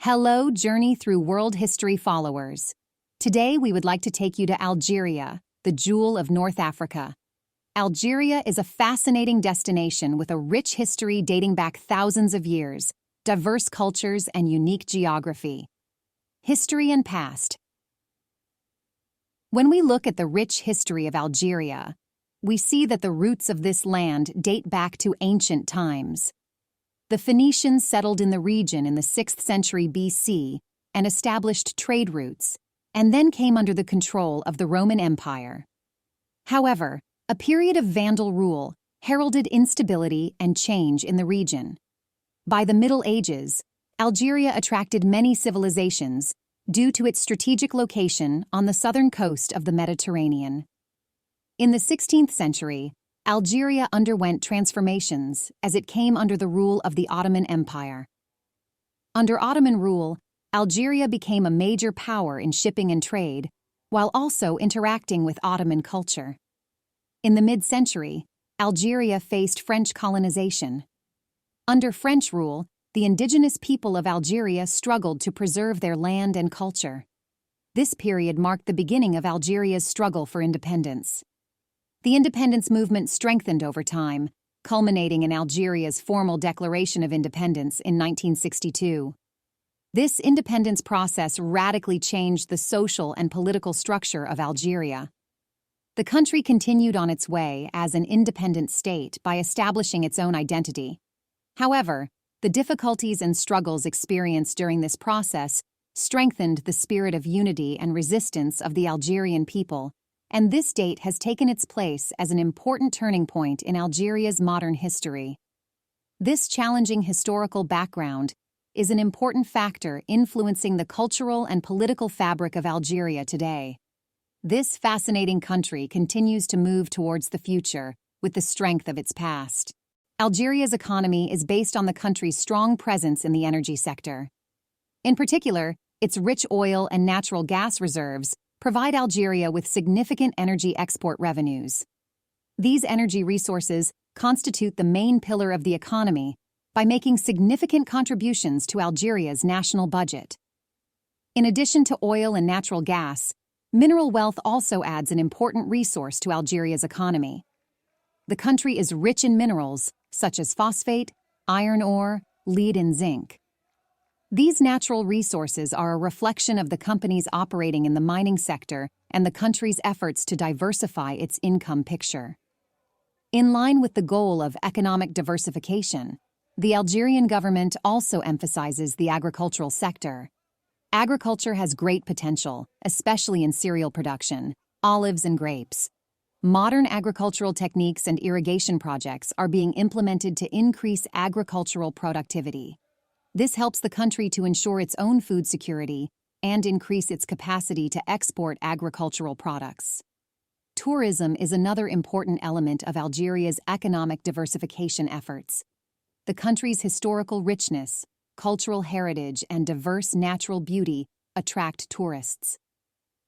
Hello, Journey Through World History followers. Today we would like to take you to Algeria, the jewel of North Africa. Algeria is a fascinating destination with a rich history dating back thousands of years, diverse cultures, and unique geography. History and past. When we look at the rich history of Algeria, we see that the roots of this land date back to ancient times. The Phoenicians settled in the region in the 6th century BC and established trade routes, and then came under the control of the Roman Empire. However, a period of Vandal rule heralded instability and change in the region. By the Middle Ages, Algeria attracted many civilizations due to its strategic location on the southern coast of the Mediterranean. In the 16th century, Algeria underwent transformations as it came under the rule of the Ottoman Empire. Under Ottoman rule, Algeria became a major power in shipping and trade, while also interacting with Ottoman culture. In the mid-century, Algeria faced French colonization. Under French rule, the indigenous people of Algeria struggled to preserve their land and culture. This period marked the beginning of Algeria's struggle for independence. The independence movement strengthened over time, culminating in Algeria's formal declaration of independence in 1962. This independence process radically changed the social and political structure of Algeria. The country continued on its way as an independent state by establishing its own identity. However, the difficulties and struggles experienced during this process strengthened the spirit of unity and resistance of the Algerian people, and this date has taken its place as an important turning point in Algeria's modern history. This challenging historical background is an important factor influencing the cultural and political fabric of Algeria today. This fascinating country continues to move towards the future with the strength of its past. Algeria's economy is based on the country's strong presence in the energy sector. In particular, its rich oil and natural gas reserves provide Algeria with significant energy export revenues. These energy resources constitute the main pillar of the economy by making significant contributions to Algeria's national budget. In addition to oil and natural gas, mineral wealth also adds an important resource to Algeria's economy. The country is rich in minerals such as phosphate, iron ore, lead, and zinc. These natural resources are a reflection of the companies operating in the mining sector and the country's efforts to diversify its income picture. In line with the goal of economic diversification, the Algerian government also emphasizes the agricultural sector. Agriculture has great potential, especially in cereal production, olives and grapes. Modern agricultural techniques and irrigation projects are being implemented to increase agricultural productivity. This helps the country to ensure its own food security and increase its capacity to export agricultural products. Tourism is another important element of Algeria's economic diversification efforts. The country's historical richness, cultural heritage, and diverse natural beauty attract tourists.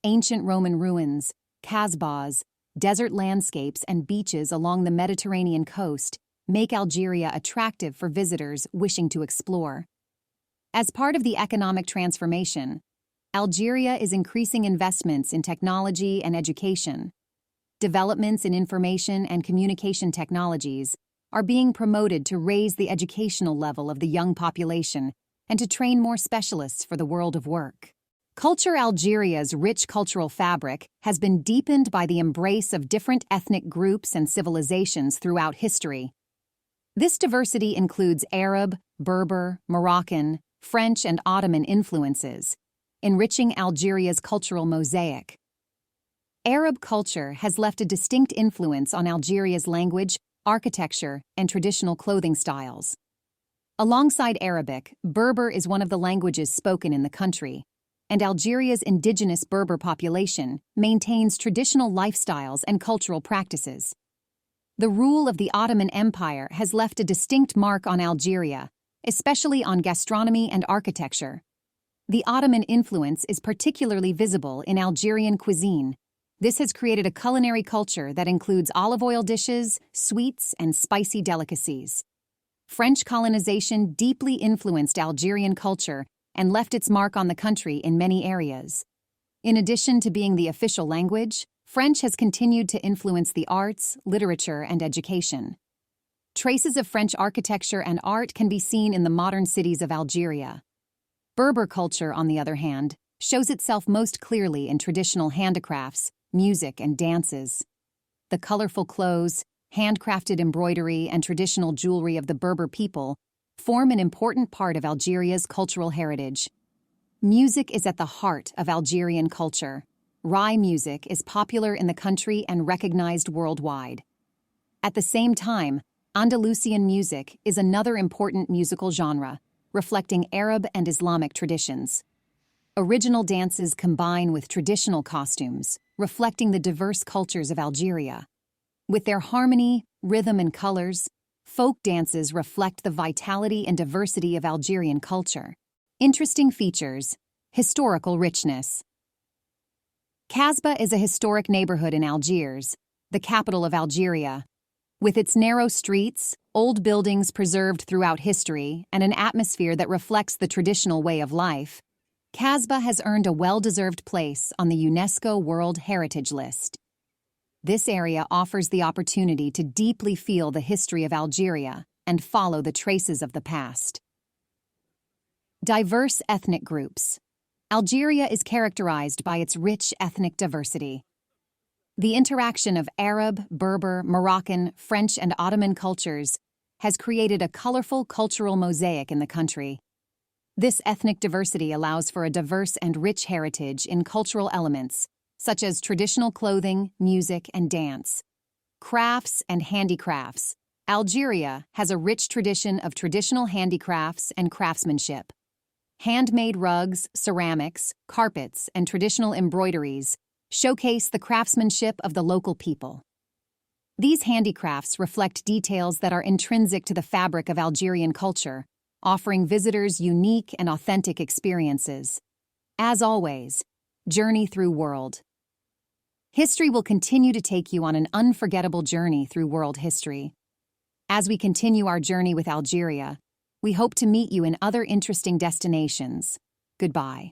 Ancient Roman ruins, Casbahs, desert landscapes, and beaches along the Mediterranean coast make Algeria attractive for visitors wishing to explore. As part of the economic transformation, Algeria is increasing investments in technology and education. Developments in information and communication technologies are being promoted to raise the educational level of the young population and to train more specialists for the world of work. Algeria's rich cultural fabric has been deepened by the embrace of different ethnic groups and civilizations throughout history. This diversity includes Arab, Berber, Moroccan, French, and Ottoman influences, enriching Algeria's cultural mosaic. Arab culture has left a distinct influence on Algeria's language, architecture, and traditional clothing styles. Alongside Arabic, Berber is one of the languages spoken in the country, and Algeria's indigenous Berber population maintains traditional lifestyles and cultural practices. The rule of the Ottoman Empire has left a distinct mark on Algeria, especially on gastronomy and architecture. The Ottoman influence is particularly visible in Algerian cuisine. This has created a culinary culture that includes olive oil dishes, sweets, and spicy delicacies. French colonization deeply influenced Algerian culture and left its mark on the country in many areas. In addition to being the official language, French has continued to influence the arts, literature, and education. Traces of French architecture and art can be seen in the modern cities of Algeria. Berber culture, on the other hand, shows itself most clearly in traditional handicrafts, music, and dances. The colorful clothes, handcrafted embroidery, and traditional jewelry of the Berber people form an important part of Algeria's cultural heritage. Music is at the heart of Algerian culture. Rai music is popular in the country and recognized worldwide. At the same time, Andalusian music is another important musical genre, reflecting Arab and Islamic traditions. Original dances combine with traditional costumes, reflecting the diverse cultures of Algeria. With their harmony, rhythm, and colors, folk dances reflect the vitality and diversity of Algerian culture. Interesting features: historical richness. Casbah is a historic neighborhood in Algiers, the capital of Algeria. With its narrow streets, old buildings preserved throughout history, and an atmosphere that reflects the traditional way of life, Casbah has earned a well-deserved place on the UNESCO World Heritage List. This area offers the opportunity to deeply feel the history of Algeria and follow the traces of the past. Diverse ethnic groups. Algeria is characterized by its rich ethnic diversity. The interaction of Arab, Berber, Moroccan, French, and Ottoman cultures has created a colorful cultural mosaic in the country. This ethnic diversity allows for a diverse and rich heritage in cultural elements, such as traditional clothing, music, and dance. Crafts and handicrafts. Algeria has a rich tradition of traditional handicrafts and craftsmanship. Handmade rugs, ceramics, carpets, and traditional embroideries showcase the craftsmanship of the local people. These handicrafts reflect details that are intrinsic to the fabric of Algerian culture, offering visitors unique and authentic experiences. As always, journey through world. History will continue to take you on an unforgettable journey through world history. As we continue our journey with Algeria, we hope to meet you in other interesting destinations. Goodbye.